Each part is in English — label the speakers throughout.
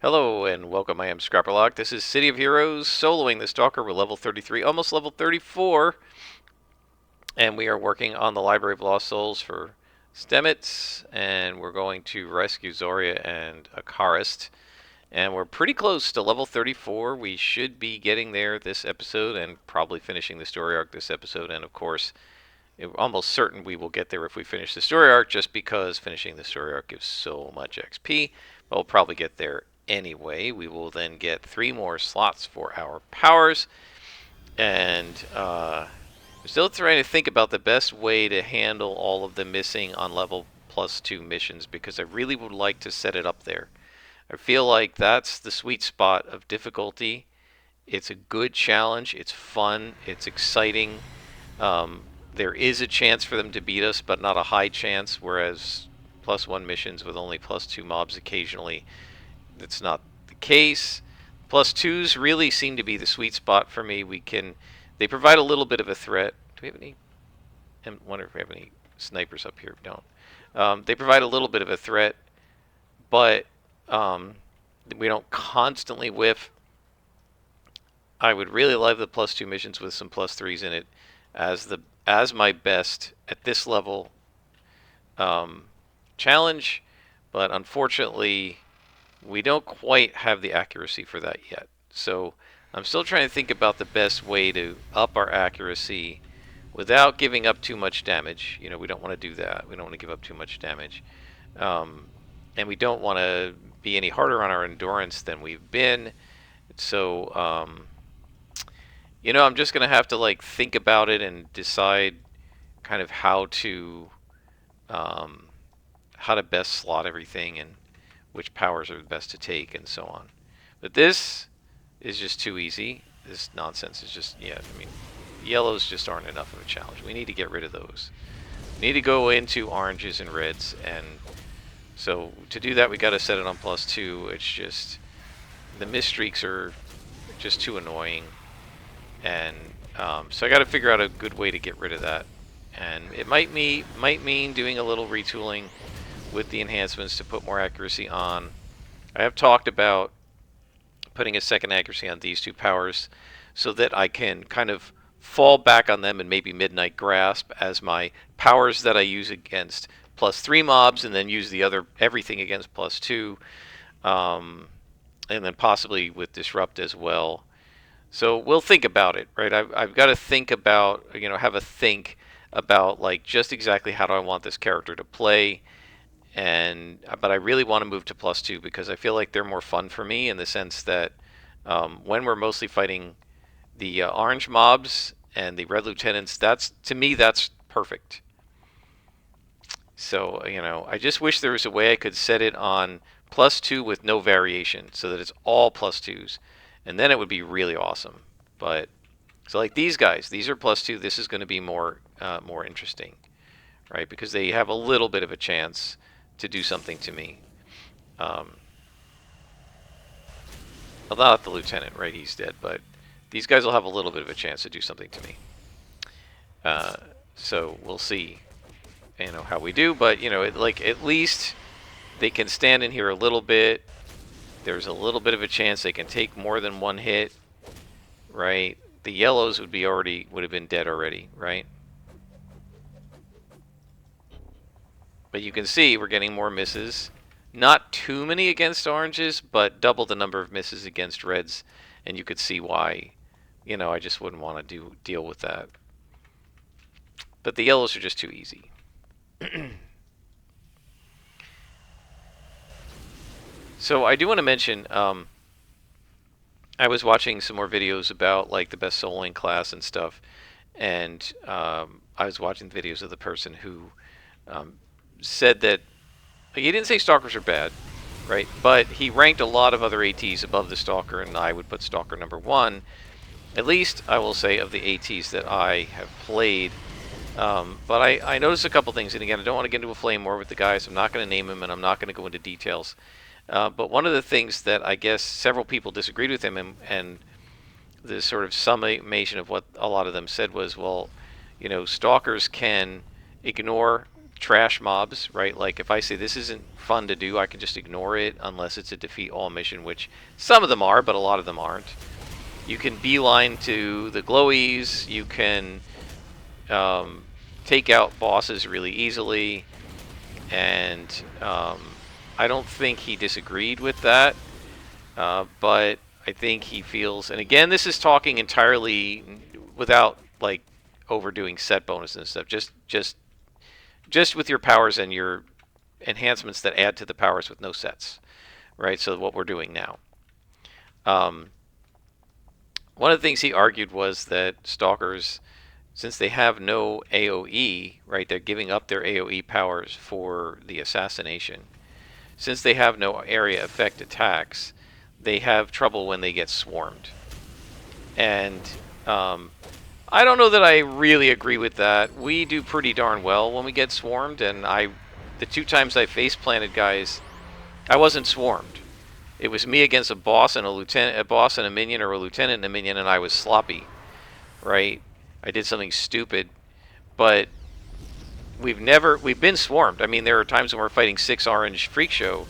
Speaker 1: Hello and welcome. I am Scrapperlock. This is City of Heroes, soloing the Stalker. We're level 33, almost level 34, and we are working on the Library of Lost Souls for Stamets, and we're going to rescue Zoria and Akarist. And we're pretty close to level 34. We should be getting there this episode and probably finishing the story arc this episode. And of course, almost certain we will get there if we finish the story arc, just because finishing the story arc gives so much XP. But we'll probably get there anyway. We will then get 3 more slots for our powers. And I'm still trying to think about the best way to handle all of the missing on level +2 missions, because I really would like to set it up there. I feel like that's the sweet spot of difficulty. It's a good challenge. It's fun. It's exciting. There is a chance for them to beat us, but not a high chance, whereas +1 missions with only +2 mobs occasionally, that's not the case. +2s really seem to be the sweet spot for me. They provide a little bit of a threat. Do we have any? I wonder if we have any snipers up here. We don't. They provide a little bit of a threat, but we don't constantly whiff. I would really love the +2 missions with some +3s in it as my best at this level challenge, but unfortunately we don't quite have the accuracy for that yet. So I'm still trying to think about the best way to up our accuracy without giving up too much damage. You know, we don't want to do that. We don't want to give up too much damage. And we don't want to be any harder on our endurance than we've been. So, I'm just going to have to think about it and decide kind of how to best slot everything and which powers are the best to take and so on. But this is just too easy. This nonsense is just, yellows just aren't enough of a challenge. We need to get rid of those. We need to go into oranges and reds, and so to do that we got to set it on +2. It's just, the misstreaks are just too annoying, and so I got to figure out a good way to get rid of that. And it might mean doing a little retooling with the enhancements to put more accuracy on. I have talked about putting a second accuracy on these 2 powers so that I can kind of fall back on them and maybe Midnight Grasp as my powers that I use against +3 mobs, and then use everything against +2, and then possibly with Disrupt as well. So we'll think about it, right? I've got to think about, have a think about just exactly how do I want this character to play. But I really want to move to +2 because I feel like they're more fun for me, in the sense that when we're mostly fighting the orange mobs and the red lieutenants, to me that's perfect. So I just wish there was a way I could set it on +2 with no variation, so that it's all +2s, and then it would be really awesome. But so like these guys, these are +2. This is going to be more interesting, right? Because they have a little bit of a chance to do something to me. Well, not the lieutenant, right? He's dead, but these guys will have a little bit of a chance to do something to me. So we'll see, how we do. But at least they can stand in here a little bit. There's a little bit of a chance they can take more than one hit, right? The yellows would have been dead already, right? But you can see we're getting more misses. Not too many against oranges, but double the number of misses against reds. And you could see why, I just wouldn't want to deal with that. But the yellows are just too easy. So I do want to mention, I was watching some more videos about the best soloing class and stuff. And I was watching videos of the person who said that he didn't say Stalkers are bad, right? But he ranked a lot of other ATs above the Stalker, and I would put Stalker #1. At least I will say of the ATs that I have played. But I noticed a couple things, and again, I don't want to get into a flame war with the guys. I'm not going to name them, and I'm not going to go into details. But one of the things that I guess several people disagreed with him, and the sort of summation of what a lot of them said was, well, Stalkers can ignore trash mobs, right? Like if I say this isn't fun to do, I can just ignore it unless it's a defeat all mission, which some of them are, but a lot of them aren't. You can beeline to the glowies. You can take out bosses really easily, and I don't think he disagreed with that, but I think he feels, and again, this is talking entirely without like overdoing set bonuses and stuff. Just with your powers and your enhancements that add to the powers with no sets, right? So what we're doing now. One of the things he argued was that stalkers, since they have no AoE, right, they're giving up their AoE powers for the assassination. Since they have no area effect attacks, they have trouble when they get swarmed. And I don't know that I really agree with that. We do pretty darn well when we get swarmed, and the 2 times I face planted guys, I wasn't swarmed. It was me against a boss and a boss and a minion, or a lieutenant and a minion, and I was sloppy, right? I did something stupid, but we've been swarmed. I mean, there are times when we're fighting 6 orange freak show,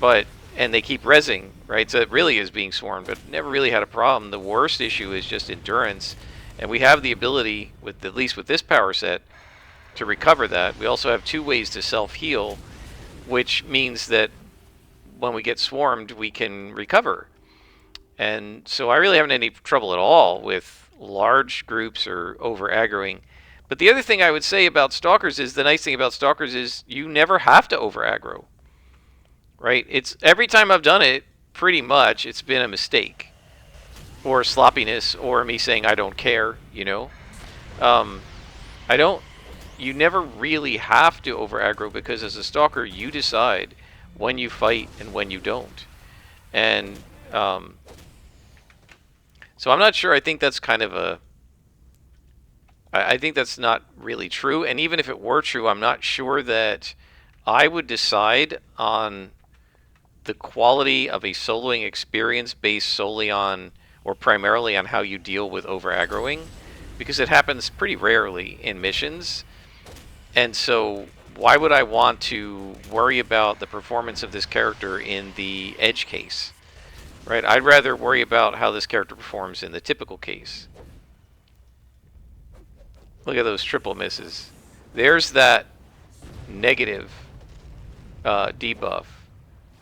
Speaker 1: and they keep rezzing, right? So it really is being swarmed, but never really had a problem. The worst issue is just endurance, and we have the ability, with at least with this power set, to recover that. We also have 2 ways to self-heal, which means that when we get swarmed, we can recover. And so I really haven't any trouble at all with large groups or over aggroing. But the other thing I would say about stalkers is, the nice thing about stalkers is you never have to over aggro, right? It's every time I've done it, pretty much it's been a mistake or sloppiness or me saying I don't care, you know. You never really have to over aggro, because as a stalker you decide when you fight and when you don't. And so I'm not sure. I think that's kind of I think that's not really true. And even if it were true, I'm not sure that I would decide on the quality of a soloing experience based solely on, or primarily on, how you deal with over aggroing, because it happens pretty rarely in missions. And so why would I want to worry about the performance of this character in the edge case, right? I'd rather worry about how this character performs in the typical case. Look at those triple misses. There's that negative debuff.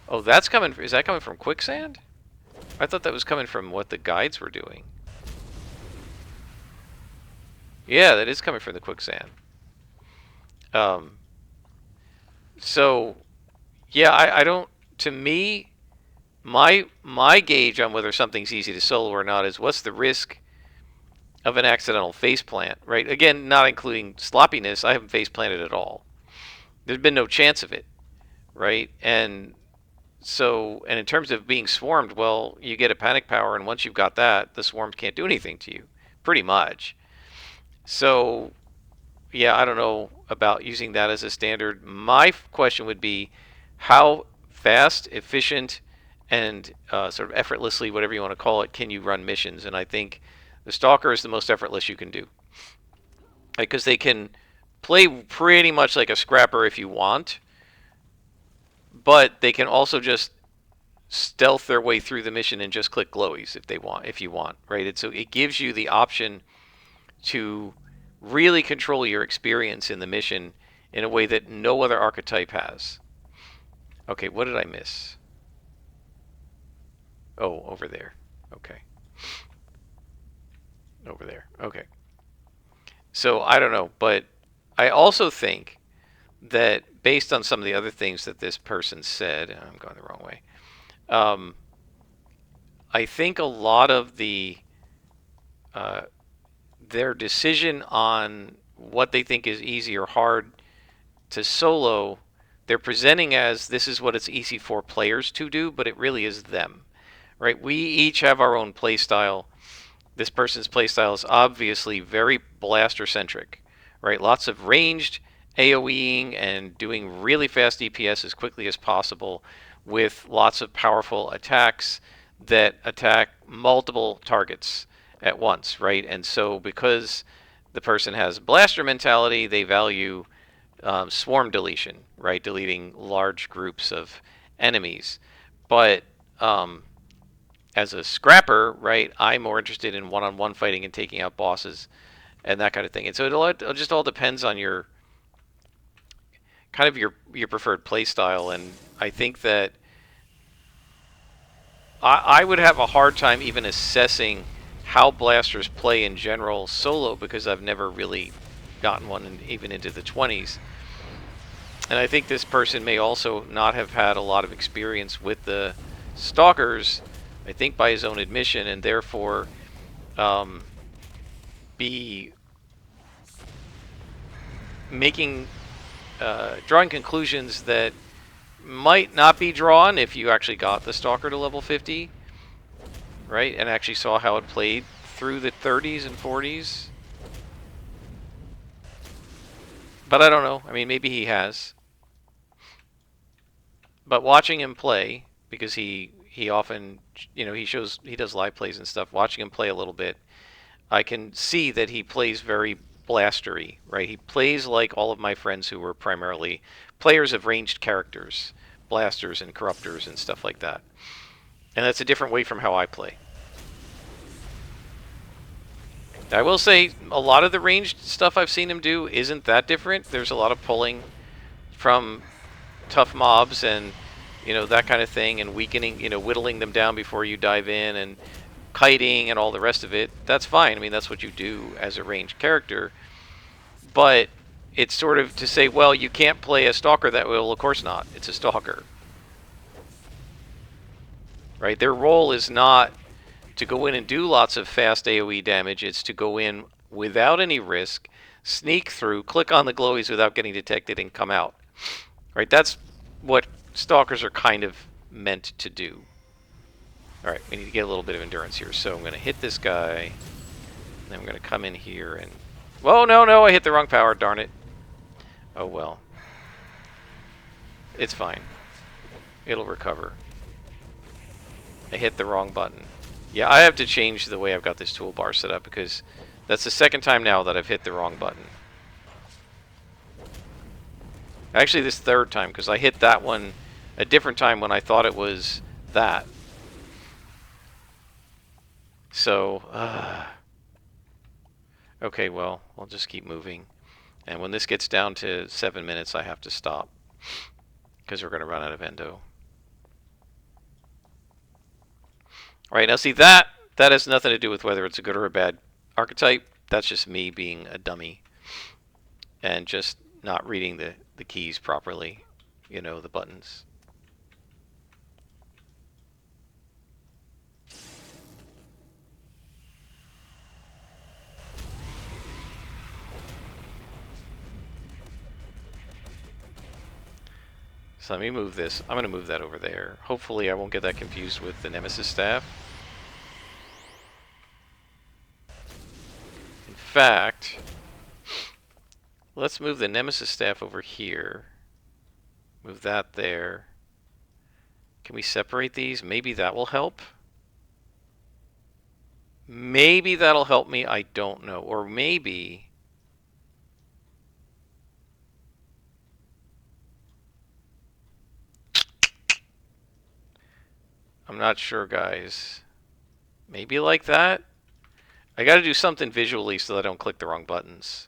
Speaker 1: Oh, that's coming. Is that coming from quicksand? I thought that was coming from what the guides were doing. Yeah, that is coming from the quicksand. So, yeah, I don't. To me, my gauge on whether something's easy to solo or not is, what's the risk of an accidental face plant, right? Again, not including sloppiness. I haven't face planted at all. There's been no chance of it, right? And so, and in terms of being swarmed, well, you get a panic power, and once you've got that, the swarms can't do anything to you, pretty much. So, yeah, I don't know about using that as a standard. My question would be, how fast, efficient, and sort of effortlessly, whatever you want to call it, can you run missions? And I think the Stalker is the most effortless you can do, because they can play pretty much like a scrapper if you want, but they can also just stealth their way through the mission and just click glowies if you want, right? So it gives you the option to really control your experience in the mission in a way that no other archetype has. Okay, what did I miss? Oh, over there. Okay. Over there. Okay. So I don't know, but I also think that based on some of the other things that this person said, I'm going the wrong way. I think a lot of their decision on what they think is easy or hard to solo, they're presenting as this is what it's easy for players to do, but it really is them, right? We each have our own play style. This person's playstyle is obviously very blaster centric, right? Lots of ranged AoEing and doing really fast DPS as quickly as possible, with lots of powerful attacks that attack multiple targets at once, right? And so because the person has blaster mentality, they value swarm deletion, right? Deleting large groups of enemies. But as a scrapper, right, I'm more interested in one-on-one fighting and taking out bosses and that kind of thing. And so it just all depends on your kind of your preferred play style. And I think that I would have a hard time even assessing how blasters play in general solo because I've never really gotten one even into the 20s. And I think this person may also not have had a lot of experience with the stalkers, I think by his own admission, and therefore be making drawing conclusions that might not be drawn if you actually got the stalker to level 50, right, and actually saw how it played through the 30s and 40s. But I don't know. I mean, maybe he has. But watching him play, because he often, he does live plays and stuff. Watching him play a little bit, I can see that he plays very blastery, right? He plays like all of my friends who were primarily players of ranged characters, blasters and corruptors and stuff like that. And that's a different way from how I play. I will say a lot of the ranged stuff I've seen him do isn't that different. There's a lot of pulling from tough mobs and that kind of thing, and weakening, whittling them down before you dive in, and kiting and all the rest of it. That's fine. I mean, that's what you do as a ranged character. But it's sort of to say, well, you can't play a stalker that way. Well, of course not. It's a stalker. Right? Their role is not to go in and do lots of fast AoE damage. It's to go in without any risk, sneak through, click on the glowies without getting detected, and come out. Right? That's what stalkers are kind of meant to do. Alright, we need to get a little bit of endurance here. So I'm going to hit this guy, and then I'm going to come in here and... Whoa, no, I hit the wrong power, darn it. Oh well. It's fine. It'll recover. I hit the wrong button. Yeah, I have to change the way I've got this toolbar set up, because that's the second time now that I've hit the wrong button. Actually, this third time, because I hit that one a different time when I thought it was that. So, okay, well, I'll just keep moving. And when this gets down to 7 minutes, I have to stop, because we're going to run out of endo. Alright, now see, that has nothing to do with whether it's a good or a bad archetype. That's just me being a dummy and just not reading the keys properly, the buttons. So let me move this. I'm going to move that over there. Hopefully I won't get that confused with the Nemesis staff. In fact, let's move the Nemesis staff over here. Move that there. Can we separate these? Maybe that will help. Maybe that'll help me. I don't know. Or maybe... I'm not sure, guys. Maybe like that? I gotta do something visually so that I don't click the wrong buttons.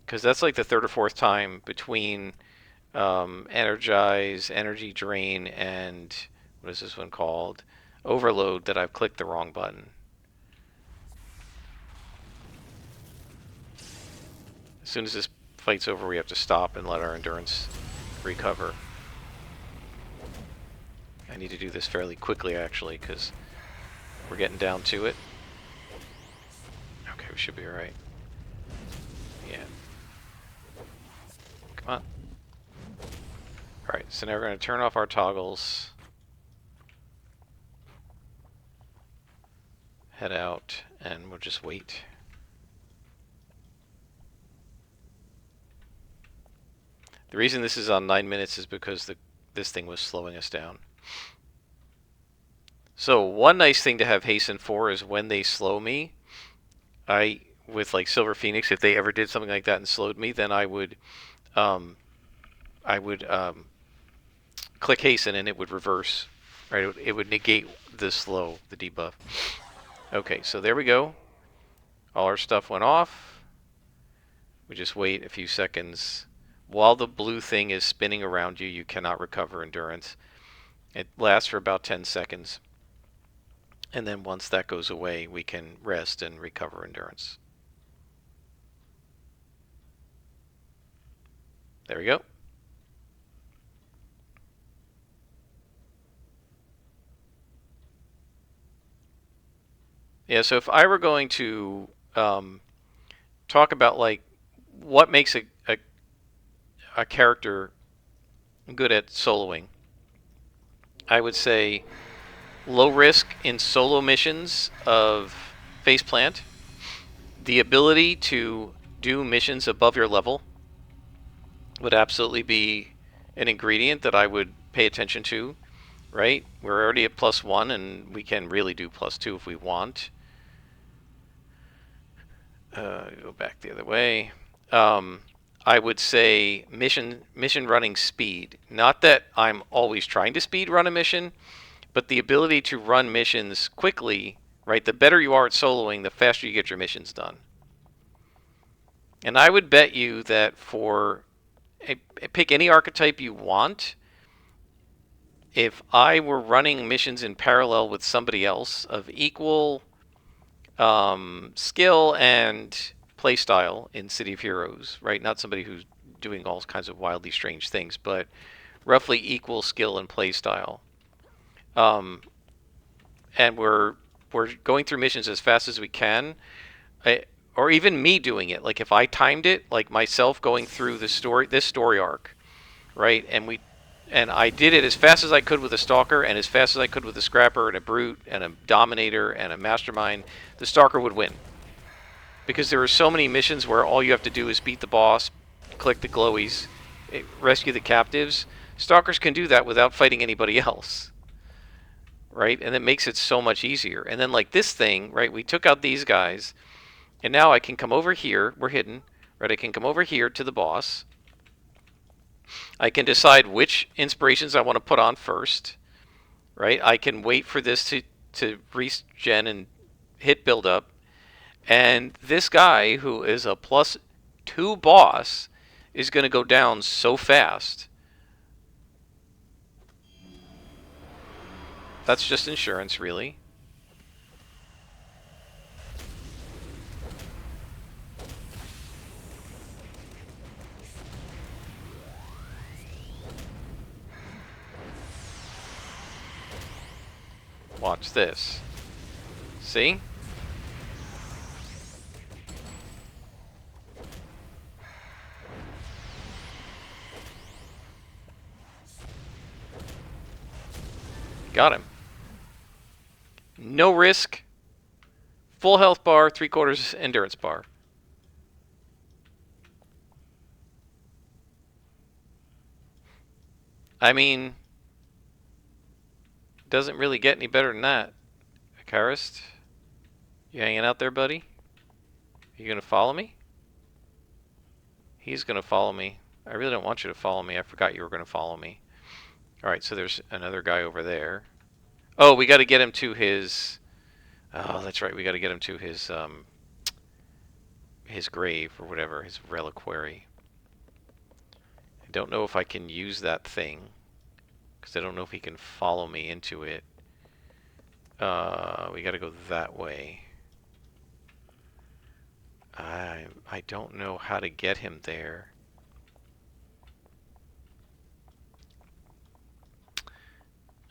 Speaker 1: Because that's like the third or fourth time between Energize, Energy Drain, and what is this one called? Overload that I've clicked the wrong button. As soon as this fight's over, we have to stop and let our endurance recover. I need to do this fairly quickly, actually, because we're getting down to it. Okay, we should be alright. Yeah. Come on. Alright, so now we're going to turn off our toggles. Head out, and we'll just wait. The reason this is on 9 minutes is because this thing was slowing us down. So one nice thing to have hasten for is when they slow me, with like Silver Phoenix, if they ever did something like that and slowed me, then I would um, click hasten and it would reverse, right? It would negate the slow, the debuff. Okay, so there we go. All our stuff went off. We just wait a few seconds. While the blue thing is spinning around you, you cannot recover endurance. It lasts for about 10 seconds. And then once that goes away, we can rest and recover endurance. There we go. Yeah, so if I were going to talk about like what makes a character good at soloing, I would say low risk in solo missions of Faceplant, the ability to do missions above your level would absolutely be an ingredient that I would pay attention to, right? We're already at +1 and we can really do +2 if we want. Go back the other way. I would say mission running speed. Not that I'm always trying to speed run a mission, but the ability to run missions quickly, right? The better you are at soloing, the faster you get your missions done. And I would bet you that for pick any archetype you want, if I were running missions in parallel with somebody else of equal skill and playstyle in City of Heroes, right? Not somebody who's doing all kinds of wildly strange things, but roughly equal skill and playstyle. And we're going through missions as fast as we can, or even me doing it. Like if I timed it, like myself going through this story arc, right? And I did it as fast as I could with a Stalker and as fast as I could with a Scrapper and a Brute and a Dominator and a Mastermind. The Stalker would win. Because there are so many missions where all you have to do is beat the boss, click the glowies, rescue the captives. Stalkers can do that without fighting anybody else. Right? And it makes it so much easier. And then like this thing, right, we took out these guys, and now I can come over here, we're hidden, right? I can come over here to the boss. I can decide which inspirations I want to put on first, right? I can wait for this to regen and hit build up. And this guy, who is a +2 boss, is going to go down so fast. That's just insurance, really. Watch this. See? Got him. No risk. Full health bar, 3/4 endurance bar. I mean, doesn't really get any better than that. Karist, you hanging out there, buddy? You gonna follow me? He's gonna follow me. I really don't want you to follow me. I forgot you were gonna follow me. Alright, so there's another guy over there. Oh, we gotta get him to his... Oh, that's right. We gotta get him to his grave or whatever, his reliquary. I don't know if I can use that thing, because I don't know if he can follow me into it. We gotta go that way. I don't know how to get him there.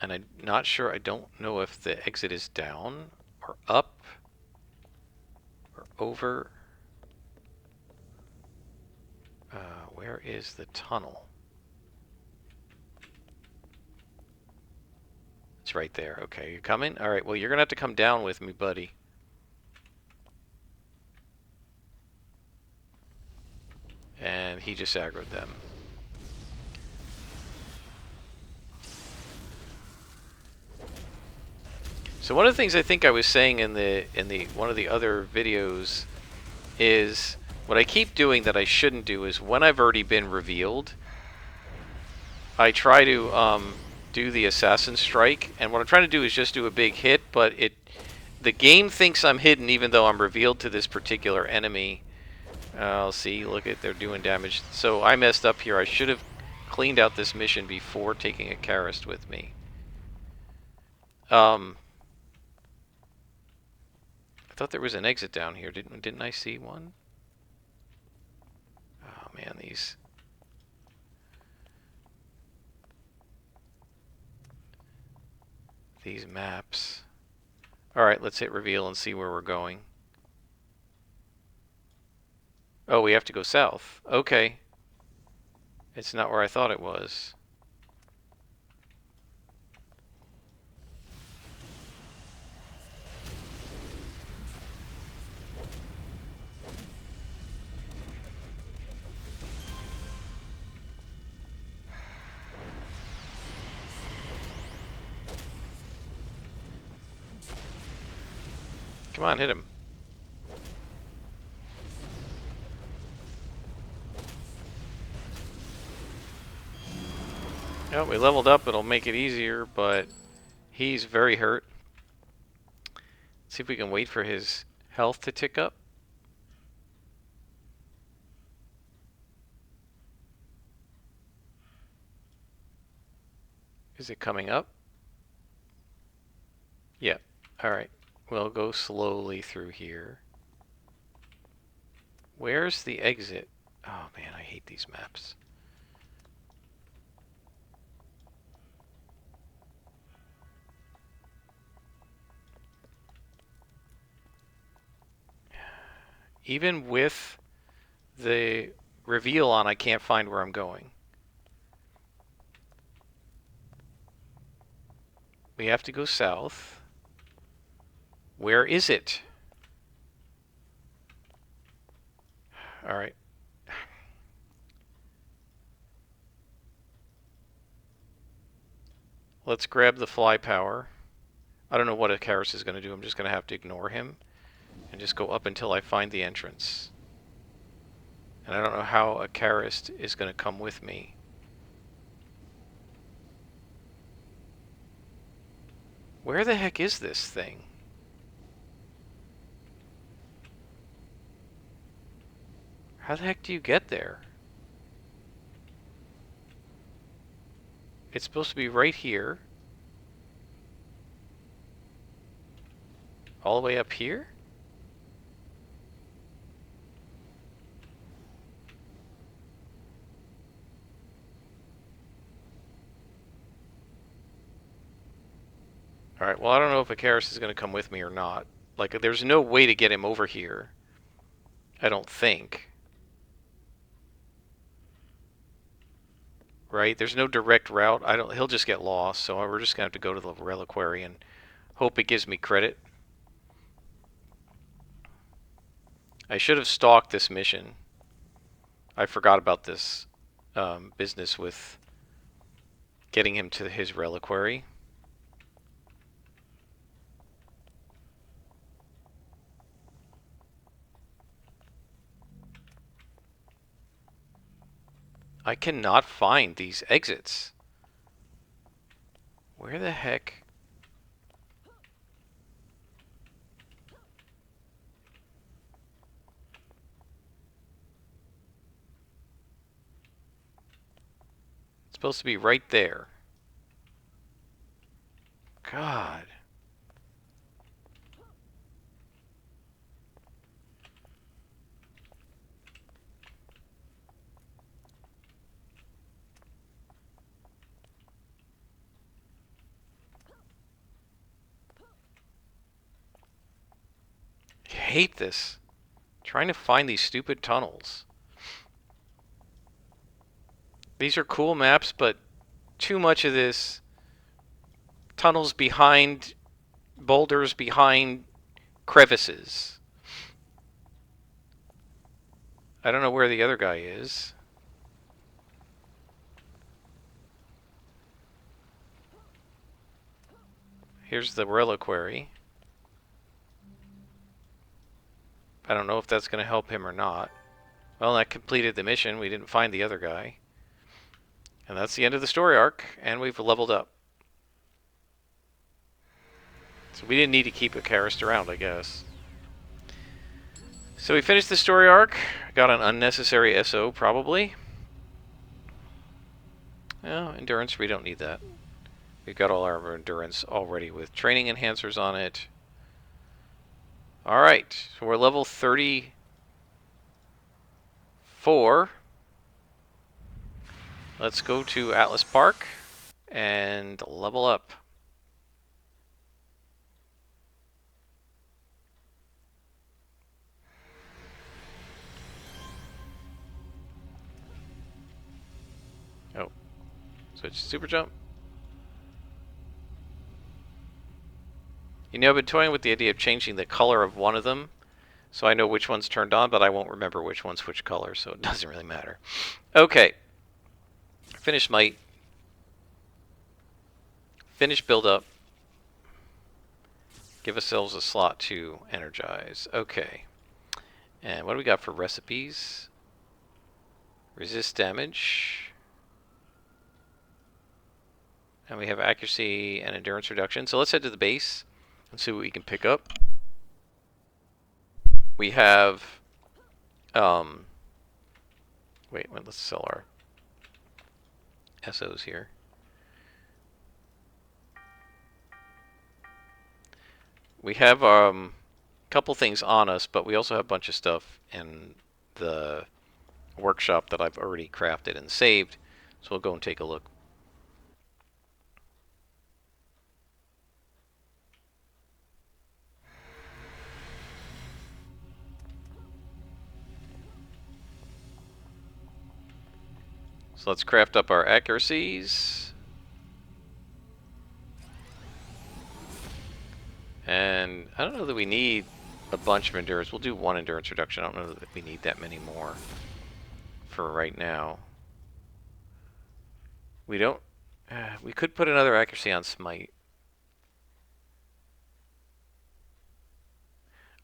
Speaker 1: And I'm not sure, I don't know if the exit is down or up or over. Where is the tunnel? It's right there. Okay, you coming? Alright, well, you're gonna have to come down with me, buddy. And he just aggroed them. So one of the things I think I was saying in the one of the other videos is what I keep doing that I shouldn't do is when I've already been revealed, I try to do the assassin strike, and what I'm trying to do is just do a big hit, but the game thinks I'm hidden even though I'm revealed to this particular enemy. I'll see, look at, they're doing damage. So I messed up here. I should have cleaned out this mission before taking a Karist with me. I thought there was an exit down here. Didn't I see one? Oh man, these maps. Alright, let's hit reveal and see where we're going. Oh, we have to go south. Okay. It's not where I thought it was. Come on, hit him. Oh, we leveled up. It'll make it easier, but he's very hurt. Let's see if we can wait for his health to tick up. Is it coming up? Yeah. Alright. We'll go slowly through here. Where's the exit? Oh man, I hate these maps. Even with the reveal on, I can't find where I'm going. We have to go south. Where is it? Alright. Let's grab the fly power. I don't know what Icarus is going to do. I'm just going to have to ignore him and just go up until I find the entrance. And I don't know how Icarus is going to come with me. Where the heck is this thing? How the heck do you get there? It's supposed to be right here. All the way up here? Alright, well I don't know if Icarus is going to come with me or not. Like, there's no way to get him over here. I don't think. Right? There's no direct route. He'll just get lost, so we're just going to have to go to the reliquary and hope it gives me credit. I should have stalked this mission. I forgot about this business with getting him to his reliquary. I cannot find these exits. Where the heck? It's supposed to be right there. God. I hate this. Trying to find these stupid tunnels. These are cool maps, but too much of this. Tunnels behind boulders, behind crevices. I don't know where the other guy is. Here's the reliquary. I don't know if that's going to help him or not. Well, that completed the mission. We didn't find the other guy. And that's the end of the story arc, and we've leveled up. So we didn't need to keep a Karist around, I guess. So we finished the story arc. Got an unnecessary SO, probably. Oh, endurance, we don't need that. We've got all our endurance already with training enhancers on it. Alright, so we're level 34. Let's go to Atlas Park and level up. Oh, switch super jump. You know, I've been toying with the idea of changing the color of one of them, so I know which one's turned on, but I won't remember which one's which color, so it doesn't really matter. Okay. Finish might. Finish build up. Give ourselves a slot to energize. Okay. And what do we got for recipes? Resist damage. And we have accuracy and endurance reduction. So let's head to the base and see what we can pick up. We have, wait, let's sell our SOs here. We have a couple things on us, but we also have a bunch of stuff in the workshop that I've already crafted and saved. So we'll go and take a look. So let's craft up our accuracies. And I don't know that we need a bunch of endurance. We'll do one endurance reduction. I don't know that we need that many more for right now. We don't... we could put another accuracy on Smite.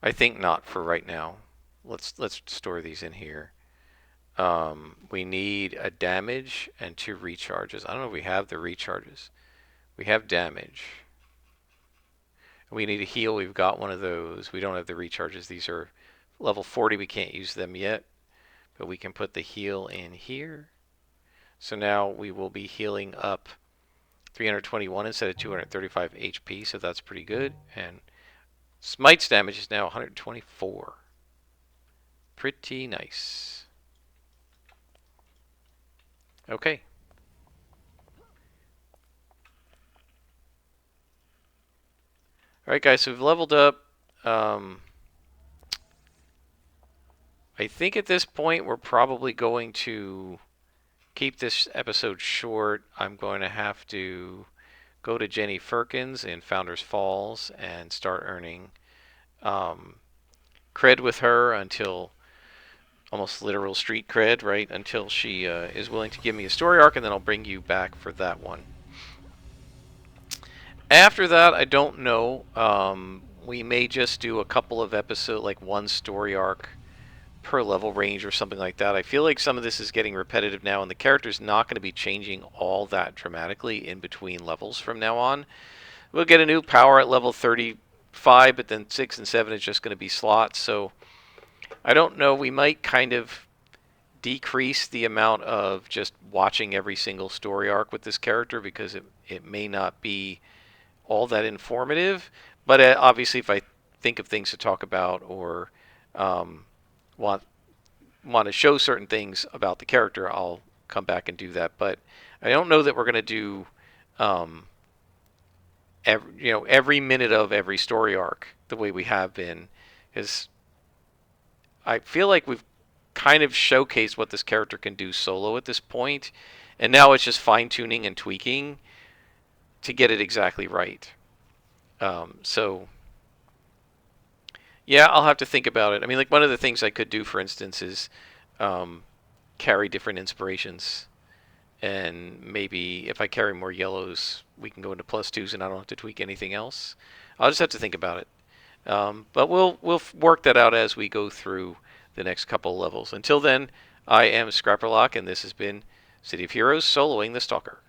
Speaker 1: I think not for right now. Let's store these in here. We need a damage and 2 recharges. I don't know if we have the recharges. We have damage. We need a heal. We've got one of those. We don't have the recharges. These are level 40. We can't use them yet. But we can put the heal in here. So now we will be healing up 321 instead of 235 HP. So that's pretty good. And Smite's damage is now 124. Pretty nice. Okay. Alright guys, so we've leveled up. I think at this point we're probably going to keep this episode short. I'm going to have to go to Jenny Firkins in Founders Falls and start earning cred with her until... almost literal street cred, right? Until she is willing to give me a story arc, and then I'll bring you back for that one. After that, I don't know. We may just do a couple of episodes, like one story arc per level range or something like that. I feel like some of this is getting repetitive now, and the character's not going to be changing all that dramatically in between levels from now on. We'll get a new power at level 35, but then 6 and 7 is just going to be slots, so... I don't know, we might kind of decrease the amount of just watching every single story arc with this character because it may not be all that informative. But obviously if I think of things to talk about or want to show certain things about the character, I'll come back and do that. But I don't know that we're going to do every minute of every story arc the way we have been, because I feel like we've kind of showcased what this character can do solo at this point, and now it's just fine-tuning and tweaking to get it exactly right. So, yeah, I'll have to think about it. I mean, like, one of the things I could do, for instance, is carry different inspirations, and maybe if I carry more yellows, we can go into +2s and I don't have to tweak anything else. I'll just have to think about it. But we'll work that out as we go through the next couple levels. Until then, I am Scrapperlock, and this has been City of Heroes soloing the Stalker.